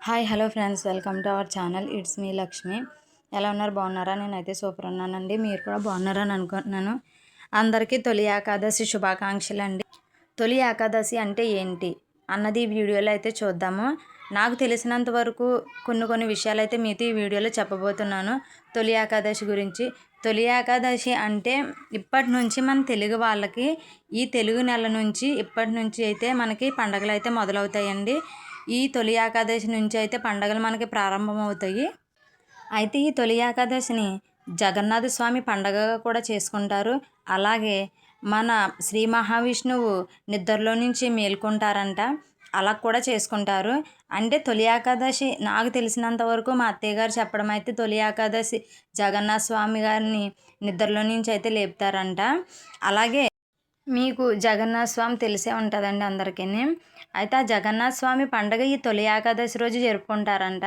Hi hello friends, welcome to our channel. It's me Lakshmi. ఎలా ఉన్నారు? బాగున్నారా? నేనైతే సూపర్ ఉన్నానండి. మీరు కూడా బాగున్నారని అనుకుంటున్నాను. అందరికీ తొలి ఏకాదశి శుభాకాంక్షలు అండి. తొలి ఏకాదశి అంటే ఏంటి అన్నది ఈ వీడియోలో అయితే చూద్దాము. నాకు తెలిసినంత వరకు కొన్ని విషయాలు అయితే మీతో ఈ వీడియోలో చెప్పబోతున్నాను తొలి ఏకాదశి గురించి. తొలి ఏకాదశి అంటే ఇప్పటి నుంచి మన తెలుగు వాళ్ళకి ఈ తెలుగు నెల నుంచి ఇప్పటి నుంచి అయితే మనకి పండగలు అయితే మొదలవుతాయండి. ఈ తొలి ఏకాదశి నుంచి అయితే పండగలు మనకి ప్రారంభమవుతాయి. అయితే ఈ తొలి ఏకాదశిని జగన్నాథ స్వామి పండగగా కూడా చేసుకుంటారు. అలాగే మన శ్రీ మహావిష్ణువు నిద్రలో నుంచి మేల్కొంటారంట, అలా కూడా చేసుకుంటారు. అంటే తొలి ఏకాదశి నాకు తెలిసినంత వరకు మా అత్తయ్య గారు చెప్పడం అయితే తొలి ఏకాదశి జగన్నాథ స్వామి గారిని నిద్రలో నుంచి అయితే లేపుతారంట. అలాగే మీకు జగన్నాథ స్వామి తెలిసే ఉంటుందండి అందరికీ. అయితే ఆ జగన్నాథ స్వామి పండగ ఈ తొలి ఏకాదశి రోజు జరుపుకుంటారంట.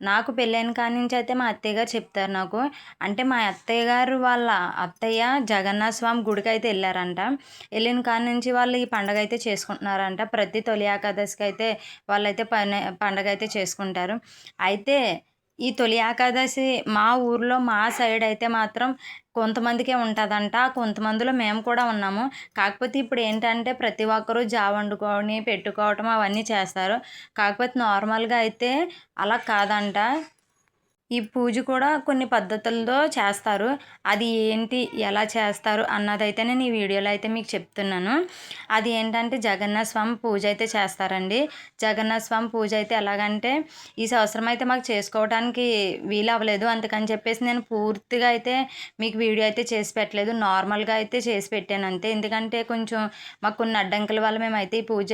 నాకు పెళ్ళైన కాడి నుంచి అయితే మా అత్తయ్య గారు చెప్తారు నాకు. అంటే మా అత్తయ్య గారు వాళ్ళ అత్తయ్య జగన్నాథ స్వామి గుడికి అయితే వెళ్ళారంట. వెళ్ళిన కాడి నుంచి వాళ్ళు ఈ పండగ అయితే చేసుకుంటున్నారంట. ప్రతి తొలి ఏకాదశికి అయితే వాళ్ళైతే పండగ అయితే చేసుకుంటారు. అయితే ఈ తొలి ఏకాదశి మా ఊర్లో మా సైడ్ అయితే మాత్రం కొంతమందికే ఉంటుందంట. కొంతమందిలో మేము కూడా ఉన్నాము. కాకపోతే ఇప్పుడు ఏంటంటే ప్రతి ఒక్కరూ జావ వండుకొని పెట్టుకోవటం అవన్నీ చేస్తారు. కాకపోతే నార్మల్గా అయితే అలా కాదంట. ఈ పూజ కూడా కొన్ని పద్ధతులతో చేస్తారు. అది ఏంటి, ఎలా చేస్తారు అన్నదైతే నేను ఈ వీడియోలో అయితే మీకు చెప్తున్నాను. అది ఏంటంటే జగన్నాథ స్వామి పూజ అయితే చేస్తారండి. జగన్నాథ స్వామి పూజ అయితే ఎలాగంటే ఈ సంవత్సరం అయితే మాకు చేసుకోవడానికి వీలు అవ్వలేదు. అందుకని చెప్పేసి నేను పూర్తిగా అయితే మీకు వీడియో అయితే చేసి పెట్టలేదు. నార్మల్గా అయితే చేసి పెట్టాను అంతే. ఎందుకంటే కొంచెం మాకు కొన్ని అడ్డంకుల వల్ల మేమైతే ఈ పూజ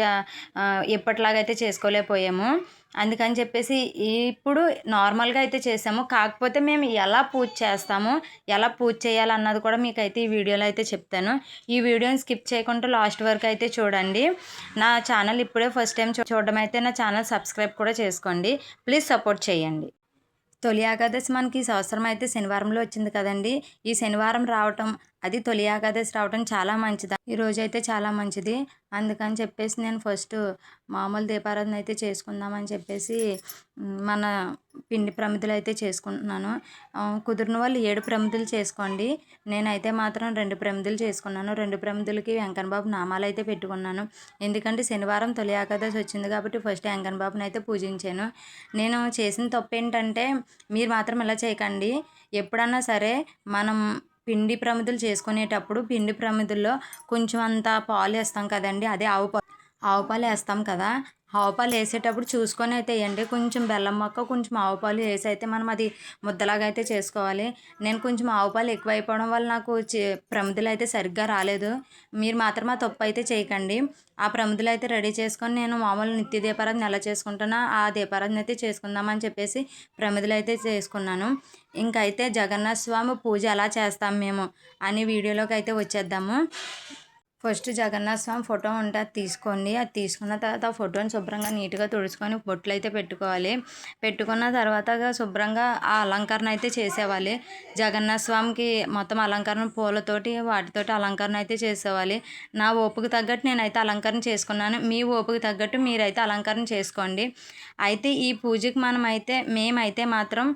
ఎప్పటిలాగైతే చేసుకోలేకపోయాము. అందుకని చెప్పేసి ఇప్పుడు నార్మల్గా అయితే చేసాము. కాకపోతే మేము ఎలా పూజ చేస్తాము, ఎలా పూజ చేయాలన్నది కూడా మీకు అయితే ఈ వీడియోలో అయితే చెప్తాను. ఈ వీడియోని స్కిప్ చేయకుండా లాస్ట్ వరకు అయితే చూడండి. నా ఛానల్ ఇప్పుడే ఫస్ట్ టైం చూడడం అయితే నా ఛానల్ సబ్స్క్రైబ్ కూడా చేసుకోండి. ప్లీజ్ సపోర్ట్ చేయండి. తొలి ఏకాదశి మనకి ఈ సంవత్సరం అయితే శనివారంలో వచ్చింది కదండి. ఈ శనివారం రావటం, అది తొలి ఏకాదశి రావటం చాలా మంచిది. ఈ రోజు అయితే చాలా మంచిది. అందుకని చెప్పేసి నేను ఫస్ట్ మామూలు దీపారాధన అయితే చేసుకుందామని చెప్పేసి మన పిండి ప్రమిదలు అయితే చేసుకుంటున్నాను. కుదిరిన వాళ్ళు 7 ప్రమిదలు చేసుకోండి. నేనైతే మాత్రం 2 ప్రమిదలు చేసుకున్నాను. 2 ప్రమిదలకి వెంకన్న బాబు నామాలు అయితే పెట్టుకున్నాను. ఎందుకంటే శనివారం తొలి ఏకాదశి వచ్చింది కాబట్టి ఫస్ట్ వెంకన్న బాబుని అయితే పూజించాను. నేను చేసిన తప్పు ఏంటంటే మీరు మాత్రం ఇలా చేయకండి. ఎప్పుడన్నా సరే మనం పిండి ప్రమిదలు చేసుకునేటప్పుడు పిండి ప్రమిదల్లో కొంచెం అంత పాలు వేస్తాం కదండి, అదే ఆవు పాలు వేస్తాం కదా. ఆవు పాలు వేసేటప్పుడు చూసుకొని అయితే వేయండి. కొంచెం బెల్లం మొక్క, కొంచెం ఆవు పాలు వేసి అయితే మనం అది ముద్దలాగా అయితే చేసుకోవాలి. నేను కొంచెం ఆవు పాలు ఎక్కువ అయిపోవడం వల్ల నాకు ప్రమిదలు అయితే సరిగ్గా రాలేదు. మీరు మాత్రం ఆ తప్పు అయితే చేయకండి. ఆ ప్రమిదలు అయితే రెడీ చేసుకొని నేను మామూలు నిత్య దీపారాధన ఎలా చేసుకుంటానో ఆ దీపారాధన అయితే చేసుకుందామని చెప్పేసి ప్రమిదలు అయితే చేసుకున్నాను. ఇంకైతే జగన్నాథ స్వామి పూజ ఎలా చేస్తాం మేము అని వీడియోలోకి అయితే వచ్చేద్దాము. ఫస్ట్ జగన్నాథ స్వామి ఫోటో ఉంటే అది తీసుకోండి. అది తీసుకున్న తర్వాత ఆ ఫోటోని శుభ్రంగా నీట్గా తుడుచుకొని బొట్లు అయితే పెట్టుకోవాలి. పెట్టుకున్న తర్వాత శుభ్రంగా ఆ అలంకరణ అయితే చేసేవాలి. జగన్నాథ స్వామికి మొత్తం అలంకరణ పూలతోటి వాటితోటి అలంకరణ అయితే చేసేవాలి. నా ఓపిక తగ్గట్టు నేనైతే అలంకరణ చేసుకున్నాను. మీ ఓపిక తగ్గట్టు మీరైతే అలంకరణ చేసుకోండి. అయితే ఈ పూజకి మేమైతే మాత్రం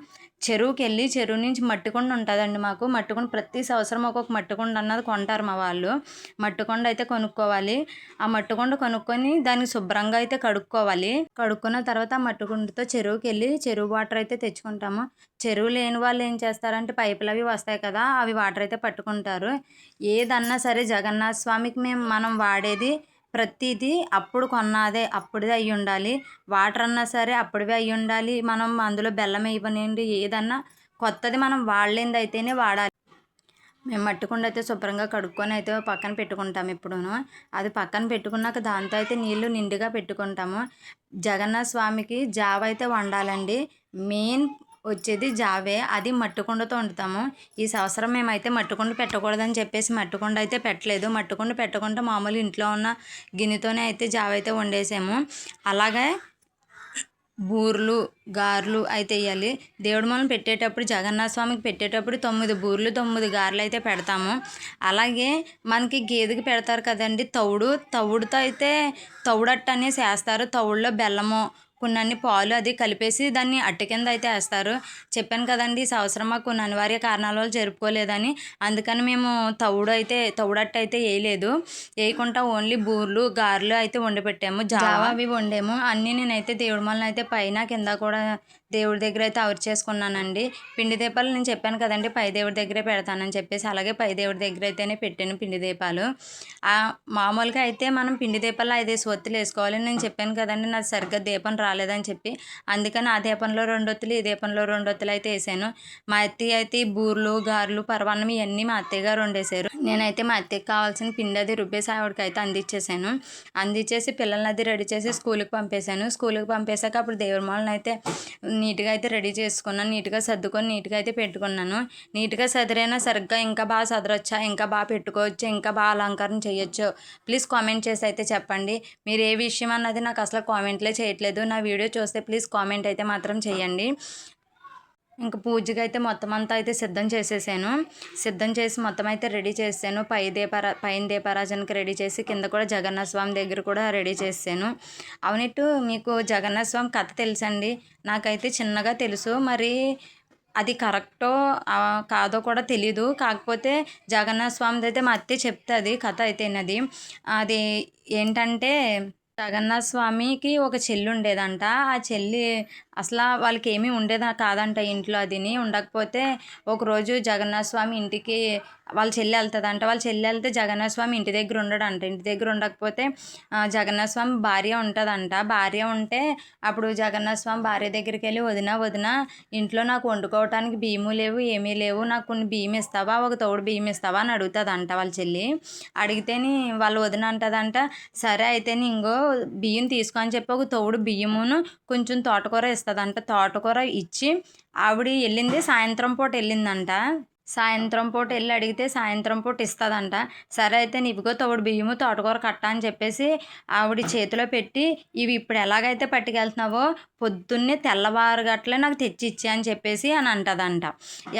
చెరువుకి వెళ్ళి, చెరువు నుంచి మట్టికొండ ఉంటుందండి మాకు. మట్టికొండ ప్రతి సంవత్సరం ఒక్కొక్క మట్టికొండ అన్నది కొంటారు మా వాళ్ళు. మట్టికొండ అయితే కొనుక్కోవాలి. ఆ మట్టికొండ కొనుక్కొని దాన్ని శుభ్రంగా అయితే కడుక్కోవాలి. కడుక్కున్న తర్వాత ఆ మట్టికొండతో చెరువుకి వెళ్ళి చెరువు వాటర్ అయితే తెచ్చుకుంటాము. చెరువు లేని వాళ్ళు ఏం చేస్తారంటే పైపులు అవి వస్తాయి కదా, అవి వాటర్ అయితే పట్టుకుంటారు. ఏదన్నా సరే జగన్నాథ స్వామికి మనం వాడేది ప్రతిదీ అప్పుడు కొన్నదే, అప్పుడుదే అయ్యి ఉండాలి. వాటర్ అన్నా సరే అప్పుడువే అయ్యి ఉండాలి. మనం అందులో బెల్లం ఇవ్వనండి, ఏదన్నా కొత్తది మనం వాడలేనిది అయితేనే వాడాలి. మేము మట్టికొండ అయితే శుభ్రంగా కడుక్కొని అయితే పక్కన పెట్టుకుంటాము ఎప్పుడూను. అది పక్కన పెట్టుకున్నాక దాంతో అయితే నీళ్లు నిండుగా పెట్టుకుంటాము. జగన్నాథ స్వామికి జావ అయితే వండాలండి. మెయిన్ వచ్చేది జావే. అది మట్టికొండతో వండుతాము. ఈ సంవత్సరం మేమైతే మట్టికొండ పెట్టకూడదని చెప్పేసి మట్టికొండ అయితే పెట్టలేదు. మట్టికొండ పెట్టకుండా మామూలు ఇంట్లో ఉన్న గిన్నెతోనే అయితే జావ అయితే వండేసాము. అలాగే బూర్లు, గారెలు అయితే వేయాలి. దేవుడి మనం పెట్టేటప్పుడు జగన్నాథ స్వామికి పెట్టేటప్పుడు 9 బూర్లు 9 గారెలు అయితే పెడతాము. అలాగే మనకి గేదెకి పెడతారు కదండి తవుడుతో అయితే తవుడట్టు అనేసి వేస్తారు. తవుడులో బెల్లము, కొన్ని పాలు అది కలిపేసి దాన్ని అట్టె కింద అయితే వేస్తారు. చెప్పాను కదండి, ఈ సంవత్సరం మాకు కొన్ని అనివార్య కారణాల వల్ల జరుపుకోలేదని. అందుకని మేము తౌడట్టు అయితే వేయలేదు. వేయకుండా ఓన్లీ బూర్లు గారెలు అయితే వండి పెట్టాము. జావా అవి వండాము. అన్నీ నేనైతే దేవుడి మొలన అయితే పైన కింద కూడా దేవుడి దగ్గర అయితే ఆవిరి చేసుకున్నానండి. పిండి దీపాలు నేను చెప్పాను కదండి, పై దేవుడి దగ్గరే పెడతానని చెప్పేసి, అలాగే పై దేవుడి దగ్గర అయితేనే పెట్టాను పిండి దీపాలు. మామూలుగా అయితే మనం పిండి దీపాలు 5 ఒత్తులు వేసుకోవాలి. నేను చెప్పాను కదండి, నాకు సరిగ్గా దీపం రాలేదని చెప్పి, అందుకని ఆ దీపంలో 2 ఒత్తులు, ఈ దీపంలో 2 ఒత్తులు అయితే వేసాను. మా అత్తయ్య అయితే బూర్లు గారెలు పరవాన్నం ఇవన్నీ మా అత్తయ్య గారు వండేశారు. నేనైతే మా అత్తయ్యకి కావాల్సిన పిండి అది రుబ్బేసి ఆవిడకి అయితే అందించేసాను. అందించేసి పిల్లల్ని అది రెడీ చేసి స్కూల్కి పంపేశాను. స్కూల్కి పంపేశాక అప్పుడు దేవుడి మొలన అయితే నీట్గా అయితే రెడీ చేసుకున్నాను. నీట్గా సర్దుకొని నీట్గా అయితే పెట్టుకున్నాను. నీట్గా సదిరైనా సరిగ్గా ఇంకా బాగా సదరొచ్చా, ఇంకా బాగా పెట్టుకోవచ్చు, ఇంకా బాగా అలంకరణ చేయొచ్చు, ప్లీజ్ కామెంట్ చేసి అయితే చెప్పండి. మీరు ఏ విషయం అన్నది నాకు అసలు కామెంట్లే చేయట్లేదు. నా వీడియో చూస్తే ప్లీజ్ కామెంట్ అయితే మాత్రం చేయండి. ఇంకా పూజకి అయితే మొత్తం అంతా అయితే సిద్ధం చేసేసాను. సిద్ధం చేసి మొత్తం అయితే రెడీ చేసాను. పైన దీపారాజనకి రెడీ చేసి కింద కూడా జగన్నాథ స్వామి దగ్గర కూడా రెడీ చేసాను. అవునట్టు మీకు జగన్నాథ స్వామి కథ తెలుసండి? నాకైతే చిన్నగా తెలుసు, మరి అది కరెక్టో కాదో కూడా తెలీదు. కాకపోతే జగన్నాథ స్వామిది అయితే మా అత్తయ్య చెప్తుంది కథ అయితేనది. అది ఏంటంటే, జగన్నాథ స్వామికి ఒక చెల్లి ఉండేదంట. ఆ చెల్లి అసలు వాళ్ళకి ఏమీ ఉండేది కాదంట ఇంట్లో. అదిని ఉండకపోతే ఒకరోజు జగన్నాథ స్వామి ఇంటికి వాళ్ళ చెల్లి వెళ్తుందంట. వాళ్ళ చెల్లి వెళ్తే జగన్నాథ స్వామి ఇంటి దగ్గర ఉండడంట. ఇంటి దగ్గర ఉండకపోతే జగన్నాథ స్వామి భార్య ఉంటుందంట. భార్య ఉంటే అప్పుడు జగన్నాథ స్వామి భార్య దగ్గరికి వెళ్ళి, వదిన ఇంట్లో నాకు వండుకోవటానికి బియ్యము లేవు, ఏమీ లేవు, నాకు కొన్ని బియ్యం ఇస్తావా, ఒక తోడు బియ్యం ఇస్తావా అని అడుగుతుందంట వాళ్ళ చెల్లి. అడిగితేని వాళ్ళ వదిన అంటదంట, సరే అయితే ఇంకో బియ్యం తీసుకో అని చెప్పి ఒక తోడు బియ్యమును కొంచెం తోటకూర ఇస్తుందంట. తోటకూర ఇచ్చి ఆవిడ వెళ్ళింది, సాయంత్రం పూట వెళ్ళిందంట. సాయంత్రం పూట వెళ్ళి అడిగితే సాయంత్రం పూట ఇస్తుందంట. సరే అయితే ఇవిగో తోడు బియ్యము తోటకూర కట్ట అని చెప్పేసి ఆవిడ చేతిలో పెట్టి, ఇవి ఇప్పుడు ఎలాగైతే పట్టుకెళ్తున్నావో పొద్దున్నే తెల్లవారుగట్లే నాకు తెచ్చి ఇచ్చే అని చెప్పేసి అని అంటదంట.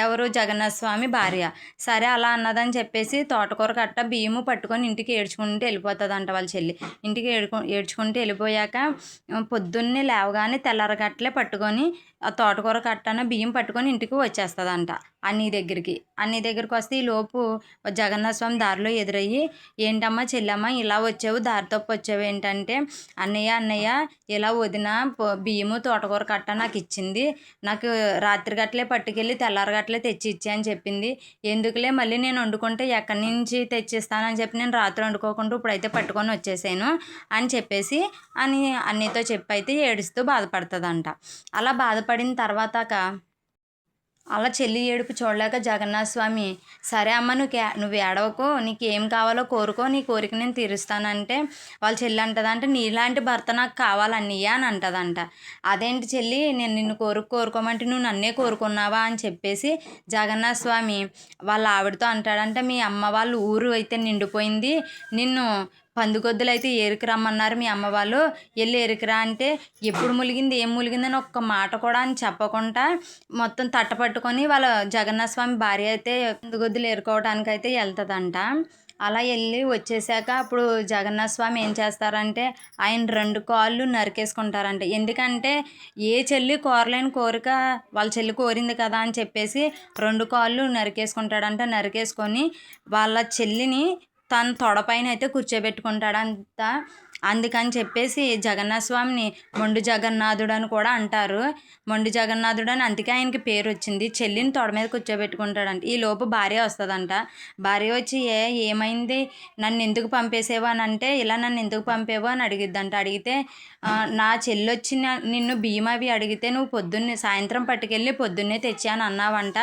ఎవరు? జగన్నాథ స్వామి భార్య. సరే అలా అన్నదని చెప్పేసి తోటకూర కట్ట బియ్యము పట్టుకొని ఇంటికి ఏడ్చుకుంటూ వెళ్ళిపోతుందంట వాళ్ళ చెల్లి. ఇంటికి ఏడ్చుకుంటూ వెళ్ళిపోయాక పొద్దున్నే లేవగానే తెల్లరగట్లే పట్టుకొని ఆ తోటకూర కట్టన బియ్యం పట్టుకొని ఇంటికి వచ్చేస్తుందంట అన్నీ దగ్గరికి వస్తే ఈ లోపు జగన్నాథ స్వామి దారిలో ఎదురయ్యి, ఏంటమ్మా చెల్లమ్మ ఇలా వచ్చావు, దారి తప్పు వచ్చావు ఏంటంటే, అన్నయ్య ఇలా వదిన బియ్యము తోటకూర కట్ట నాకు ఇచ్చింది, నాకు రాత్రి గట్లే పట్టుకెళ్ళి తెల్లారగట్లే తెచ్చి ఇచ్చే అని చెప్పింది. ఎందుకులే మళ్ళీ నేను వండుకుంటే ఎక్కడి నుంచి తెచ్చిస్తానని చెప్పి నేను రాత్రి వండుకోకుండా ఇప్పుడైతే పట్టుకొని వచ్చేసాను అని చెప్పేసి అన్నయ్యతో చెప్పి అయితే ఏడుస్తూ బాధపడుతుందంట. అలా బాధపడిన తర్వాత అలా చెల్లి ఏడుపు చూడలేక జగన్నాథ స్వామి, సరే అమ్మ నువ్వు ఏడవకు, నీకు ఏం కావాలో కోరుకో, నీ కోరిక నేను తీరుస్తానంటే వాళ్ళ చెల్లి అంటదంట, నీలాంటి భర్త నాకు కావాలన్నయ్య అని అంటదంట. అదేంటి చెల్లి, నేను నిన్ను కోరుకోమంటే నువ్వు నన్నే కోరుకున్నావా అని చెప్పేసి జగన్నాథ స్వామి వాళ్ళ ఆవిడతో అంటాడంట, మీ అమ్మ వాళ్ళు ఊరు అయితే నిండిపోయింది, నిన్ను పందుగొద్దులు అయితే ఏరికి రమ్మన్నారు మీ అమ్మ వాళ్ళు, వెళ్ళి ఏరికిరా అంటే ఎప్పుడు ములిగింది ఏం ములిగిందని ఒక్క మాట కూడా అని చెప్పకుండా మొత్తం తట్టపట్టుకొని వాళ్ళ జగన్నాథ స్వామి భార్య అయితే పందుగొద్దులు ఏరుకోవడానికి అయితే వెళ్తుందంట. అలా వెళ్ళి వచ్చేసాక అప్పుడు జగన్నాథ స్వామి ఏం చేస్తారంటే ఆయన 2 కాళ్ళు నరికేసుకుంటారంట. ఎందుకంటే ఏ చెల్లి కోరలేని కోరిక వాళ్ళ చెల్లి కోరింది కదా అని చెప్పేసి 2 కాళ్ళు నరికేసుకుంటాడంట. నరికేసుకొని వాళ్ళ చెల్లిని తన తొడపైన అయితే కూర్చోబెట్టుకుంటాడంట. అందుకని చెప్పేసి జగన్నాథ స్వామిని మొండు జగన్నాథుడు అని కూడా అంటారు. మొండు జగన్నాథుడు అని అందుకే ఆయనకి పేరు వచ్చింది. చెల్లిని తొడ మీద కూర్చోబెట్టుకుంటాడంట. ఈ లోపు భార్య వస్తుందంట. భార్య వచ్చి ఏమైంది, నన్ను ఎందుకు పంపేసేవా అని అంటే, ఇలా నన్ను ఎందుకు పంపేవో అని అడిగిద్దంట. అడిగితే నా చెల్లి వచ్చి నిన్ను బియ్యం అవి అడిగితే నువ్వు సాయంత్రం పట్టుకెళ్ళి పొద్దున్నే తెచ్చాను అన్నావంట.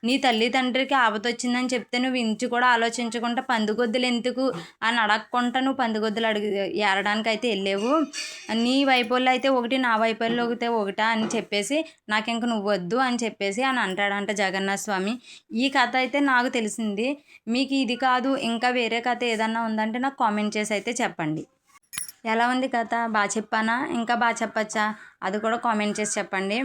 నీ తల్లిదండ్రికి ఆపదొచ్చిందని చెప్తే నువ్వు ఇంచు కూడా ఆలోచించకుండా పందుగొద్దులు ఎందుకు అని అడగకుండా నువ్వు పందుగొద్దులు ఏరడానికి అయితే వెళ్ళావు. నీ వైపోళ్ళు అయితే ఒకటి, నా వైపోళ్ళు ఒకటా అని చెప్పేసి నాకు ఇంక నువ్వు వద్దు అని చెప్పేసి అని అంటాడంట జగన్నాథ స్వామి. ఈ కథ అయితే నాకు తెలిసింది. మీకు ఇది కాదు ఇంకా వేరే కథ ఏదన్నా ఉందంటే నాకు కామెంట్ చేసి అయితే చెప్పండి. ఎలా ఉంది కథ? బాగా చెప్పానా? ఇంకా బాగా చెప్పచ్చా? అది కూడా కామెంట్ చేసి చెప్పండి.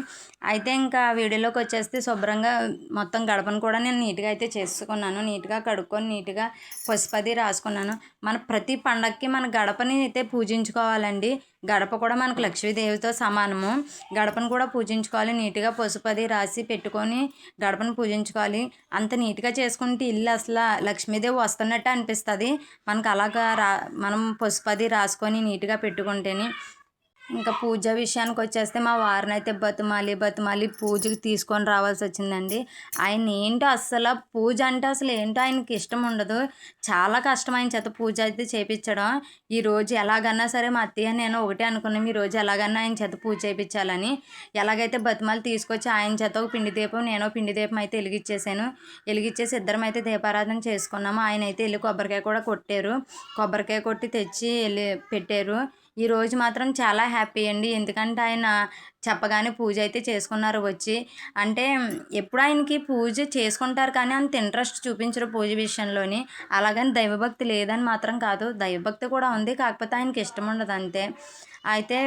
అయితే ఇంకా వీడియోలోకి వచ్చేస్తే శుభ్రంగా మొత్తం గడపను కూడా నేను నీట్గా అయితే చేసుకున్నాను. నీట్గా కడుక్కొని నీట్గా పసుపది రాసుకున్నాను. మన ప్రతి పండగకి మన గడపని అయితే పూజించుకోవాలండి. గడప కూడా మనకు లక్ష్మీదేవితో సమానము. గడపను కూడా పూజించుకోవాలి. నీట్గా పసుపది రాసి పెట్టుకొని గడపను పూజించుకోవాలి. అంత నీట్గా చేసుకుంటే ఇల్లు అసలు లక్ష్మీదేవి వస్తున్నట్టు అనిపిస్తుంది మనకు. అలాగా మనం పసుపది రాసుకొని నీట్గా పెట్టుకుంటేనే. ఇంకా పూజ విషయానికి వచ్చేస్తే మా వారిని అయితే బతిమాలి పూజకి తీసుకొని రావాల్సి వచ్చిందండి. ఆయన ఏంటో అస్సలు పూజ అంటే అసలు ఏంటో ఆయనకి ఇష్టం ఉండదు. చాలా కష్టం ఆయన చేత పూజ అయితే చేయించడం. ఈరోజు ఎలాగన్నా సరే మా అత్తయ్య నేను ఒకటే అనుకున్నాం, ఈరోజు ఎలాగన్నా ఆయన చేత పూజ చేయించాలని. ఎలాగైతే బతిమాలి తీసుకొచ్చి ఆయన చేత ఒక పిండి దీపం, నేను పిండి దీపం అయితే వెలిగించేసాను. వెలిగించేసి ఇద్దరం అయితే దీపారాధన చేసుకున్నాము. ఆయన అయితే వెళ్ళి కొబ్బరికాయ కూడా కొట్టారు. కొబ్బరికాయ కొట్టి తెచ్చి వెళ్ళి పెట్టారు. ఈరోజు మాత్రం చాలా హ్యాపీ అండి. ఎందుకంటే ఆయన చెప్పగానే పూజ అయితే చేసుకున్నారు వచ్చి. అంటే ఎప్పుడు ఆయనకి పూజ చేసుకుంటారు కానీ అంత ఇంట్రెస్ట్ చూపించరు పూజ విషయంలోని. అలాగని దైవభక్తి లేదని మాత్రం కాదు, దైవభక్తి కూడా ఉంది, కాకపోతే ఆయనకి ఇష్టం ఉండదు అంతే. అయితే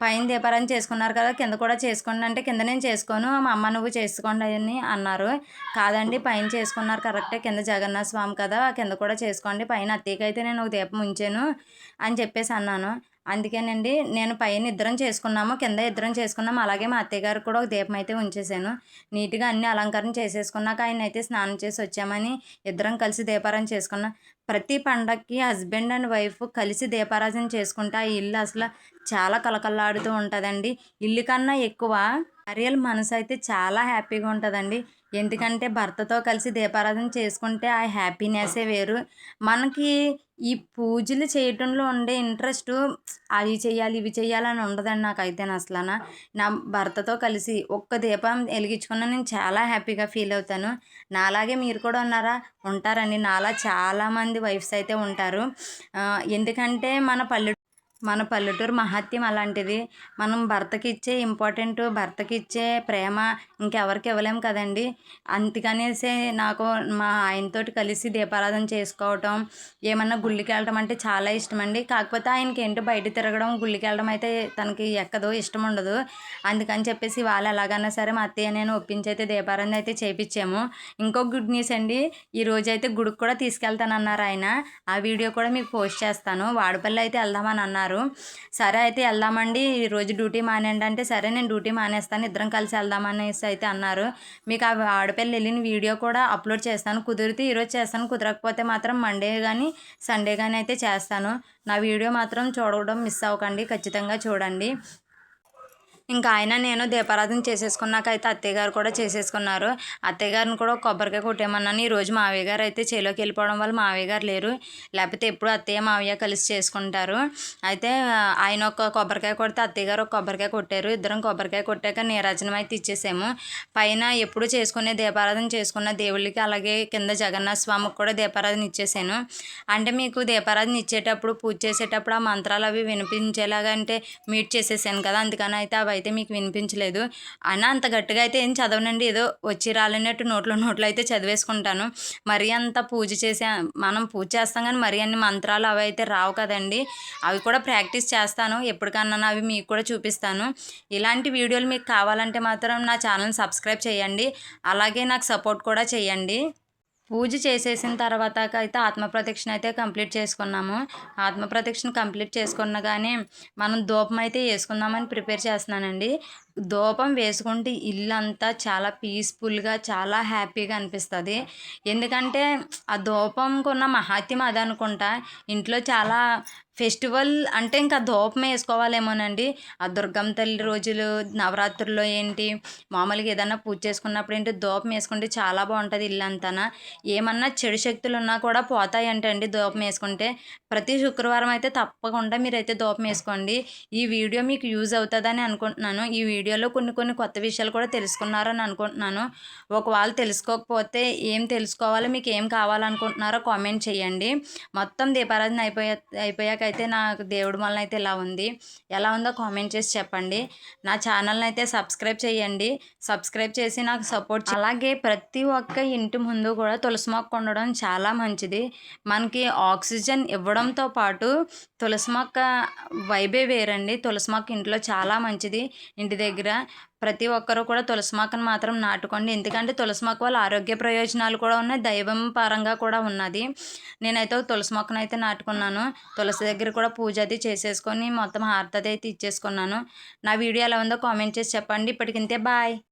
పైన దీపారాధన చేసుకున్నారు కదా, కింద కూడా చేసుకోండి అంటే కింద నేను చేసుకోను, మా అమ్మ నువ్వు చేసుకోండి అని అన్నారు. కాదండి పైన చేసుకున్నారు కరెక్టే, కింద జగన్నాథ స్వామి కదా, కింద కూడా చేసుకోండి, పైన అత్తయ్యకి అయితే నేను ఒక దీపం ఉంచాను అని చెప్పేసి అన్నాను. అందుకేనండి నేను పైన ఇద్దరం చేసుకున్నాము, కింద ఇద్దరం చేసుకున్నాము. అలాగే మా అత్తయ్య గారికి కూడా ఒక దీపం అయితే ఉంచేసాను. నీట్గా అన్ని అలంకరణ చేసేసుకున్నాక ఆయన అయితే స్నానం చేసి వచ్చామని ఇద్దరం కలిసి దీపారాధన చేసుకున్నాం. ప్రతి పండగకి హస్బెండ్ అండ్ వైఫ్ కలిసి దీపారాధన చేసుకుంటే ఆ ఇల్లు అసలు చాలా కలకల్లాడుతూ ఉంటుందండి. ఇల్లు కన్నా ఎక్కువ భార్యల మనసు అయితే చాలా హ్యాపీగా ఉంటుందండి. ఎందుకంటే భర్తతో కలిసి దీపారాధన చేసుకుంటే ఆ హ్యాపీనెస్సే వేరు. మనకి ఈ పూజలు చేయటంలో ఉండే ఇంట్రెస్ట్ అవి చేయాలి ఇవి చేయాలని ఉండదండి నాకైతే అసలు. నా భర్తతో కలిసి ఒక్క దీపం వెలిగించుకున్నా నేను చాలా హ్యాపీగా ఫీల్ అవుతాను. నాలాగే మీరు కూడా ఉన్నారా? ఉంటారండి. నాలా చాలామంది వైఫ్స్ అయితే ఉంటారు. ఎందుకంటే మన పల్లెటూరు మహత్యం అలాంటిది. మనం భర్తకి ఇచ్చే ఇంపార్టెంట్, భర్తకి ఇచ్చే ప్రేమ ఇంకెవరికి ఇవ్వలేము కదండి. అందుకనేసే నాకు మా ఆయనతోటి కలిసి దీపారాధన చేసుకోవటం, ఏమన్నా గుళ్ళకి వెళ్ళడం అంటే చాలా ఇష్టం అండి. కాకపోతే ఆయనకి ఏంటో బయట తిరగడం, గుళ్ళకి వెళ్ళడం అయితే తనకి ఎక్కదు, ఇష్టం ఉండదు. అందుకని చెప్పేసి వాళ్ళు ఎలాగన్నా సరే మా అత్తయ్య నేను ఒప్పించి అయితే దీపారాధన అయితే చేయించాము. ఇంకో గుడ్ న్యూస్ అండి, ఈరోజు అయితే గుడికి కూడా తీసుకెళ్తానన్నారు ఆయన. ఆ వీడియో కూడా మీకు పోస్ట్ చేస్తాను. వాడపల్లి అయితే వెళ్దామని అన్నారు. సరే అయితే వెళ్దామండి, ఈరోజు డ్యూటీ మానేయండి అంటే సరే నేను డ్యూటీ మానేస్తాను, ఇద్దరం కలిసి వెళ్దామనేసి అయితే అన్నారు. మీకు ఆ ఆడపిల్ల వెళ్ళిన వీడియో కూడా అప్లోడ్ చేస్తాను. కుదిరితే ఈరోజు చేస్తాను, కుదరకపోతే మాత్రం మండే కానీ సండే కానీ అయితే చేస్తాను. నా వీడియో మాత్రం చూడడం మిస్ అవ్వకండి, ఖచ్చితంగా చూడండి. ఇంకా ఆయన నేను దీపారాధన చేసేసుకున్నాక అయితే అత్తయ్య గారు కూడా చేసేసుకున్నారు. అత్తయ్య గారిని కూడా కొబ్బరికాయ కొట్టేమన్నాను. ఈరోజు మావయ్య గారు అయితే చేలోకి వెళ్ళిపోవడం వల్ల మావయ్య గారు లేరు, లేకపోతే ఎప్పుడు అత్తయ్య మావయ్య కలిసి చేసుకుంటారు. అయితే ఆయన ఒక కొబ్బరికాయ కొడితే అత్తయ్య గారు ఒక కొబ్బరికాయ కొట్టారు. ఇద్దరం కొబ్బరికాయ కొట్టాక నీరాజనం అయితే ఇచ్చేసాము. పైన ఎప్పుడు చేసుకునే దీపారాధన చేసుకున్న దేవుళ్ళకి అలాగే కింద జగన్నాథ స్వామికి కూడా దీపారాధన ఇచ్చేసాను. అంటే మీకు దీపారాధన ఇచ్చేటప్పుడు పూజ చేసేటప్పుడు ఆ మంత్రాలు అవి వినిపించేలాగా అంటే మ్యూట్ చేసేసాను కదా, అందుకని అయితే అవి అయితే మీకు వినిపించలేదు. అయినా అంత గట్టిగా అయితే ఏం చదవనండి, ఏదో వచ్చి రాలేనట్టు నోట్లో అయితే చదివేసుకుంటాను. మరీ అంత పూజ చేసే మనం పూజ చేస్తాం కానీ మరీ అన్ని మంత్రాలు అవి అయితే రావు కదండి. అవి కూడా ప్రాక్టీస్ చేస్తాను, ఎప్పటికన్నా అవి మీకు కూడా చూపిస్తాను. ఇలాంటి వీడియోలు మీకు కావాలంటే మాత్రం నా ఛానల్ సబ్స్క్రైబ్ చేయండి, అలాగే నాకు సపోర్ట్ కూడా చేయండి. పూజ చేసేసిన తర్వాత అయితే ఆత్మప్రదక్షిణ అయితే కంప్లీట్ చేసుకున్నాము. ఆత్మప్రదక్షిణ కంప్లీట్ చేసుకున్నగానే మనం ధూపం అయితే వేసుకుందామని ప్రిపేర్ చేస్తున్నానండి. ధూపం వేసుకుంటే ఇల్లంతా చాలా పీస్ఫుల్గా చాలా హ్యాపీగా అనిపిస్తుంది. ఎందుకంటే ఆ ధూపంకి ఉన్న మహాత్యం అదనుకుంటా. ఇంట్లో చాలా ఫెస్టివల్ అంటే ఇంకా ధూపం వేసుకోవాలేమోనండి. ఆ దుర్గమ్మ తల్లి రోజులు నవరాత్రుల్లో ఏంటి మామూలుగా ఏదన్నా పూజ చేసుకున్నప్పుడు ఏంటి ధూపం వేసుకుంటే చాలా బాగుంటుంది ఇల్లంతా. ఏమన్నా చెడు శక్తులు ఉన్నా కూడా పోతాయి అంటండి ధూపం వేసుకుంటే. ప్రతి శుక్రవారం అయితే తప్పకుండా మీరైతే ధూపం వేసుకోండి. ఈ వీడియో మీకు యూజ్ అవుతుందని అనుకుంటున్నాను. ఈ వీడియో వీడియోలో కొన్ని కొత్త విషయాలు కూడా తెలుసుకున్నారని అనుకుంటున్నాను. ఒకవేళ తెలుసుకోకపోతే ఏం తెలుసుకోవాలో, మీకు ఏం కావాలనుకుంటున్నారో కామెంట్ చేయండి. మొత్తం దీపారాధన అయిపోయాకైతే నాకు దేవుడి వలన అయితే ఇలా ఉంది. ఎలా ఉందో కామెంట్ చేసి చెప్పండి. నా ఛానల్ని అయితే సబ్స్క్రైబ్ చేయండి. సబ్స్క్రైబ్ చేసి నాకు సపోర్ట్ అలాగే ప్రతి ఒక్క ఇంటి ముందు కూడా తులసి మొక్క ఉండడం చాలా మంచిది. మనకి ఆక్సిజన్ ఇవ్వడంతో పాటు తులసి మొక్క వైబే వేరండి. తులసి మొక్క ఇంట్లో చాలా మంచిది. ఇంటి దగ్గర ప్రతి ఒక్కరూ కూడా తులసి మొక్కను మాత్రం నాటుకోండి. ఎందుకంటే తులసి మొక్క వల్ల ఆరోగ్య ప్రయోజనాలు కూడా ఉన్నాయి, దైవం పరంగా కూడా ఉన్నది. నేనైతే తులసి మొక్కను అయితే నాటుకున్నాను. తులసి దగ్గర కూడా పూజ అది చేసేసుకొని మొత్తం హారతి అయితే ఇచ్చేసుకున్నాను. నా వీడియో ఎలా ఉందో కామెంట్ చేసి చెప్పండి. ఇప్పటికింతే బాయ్.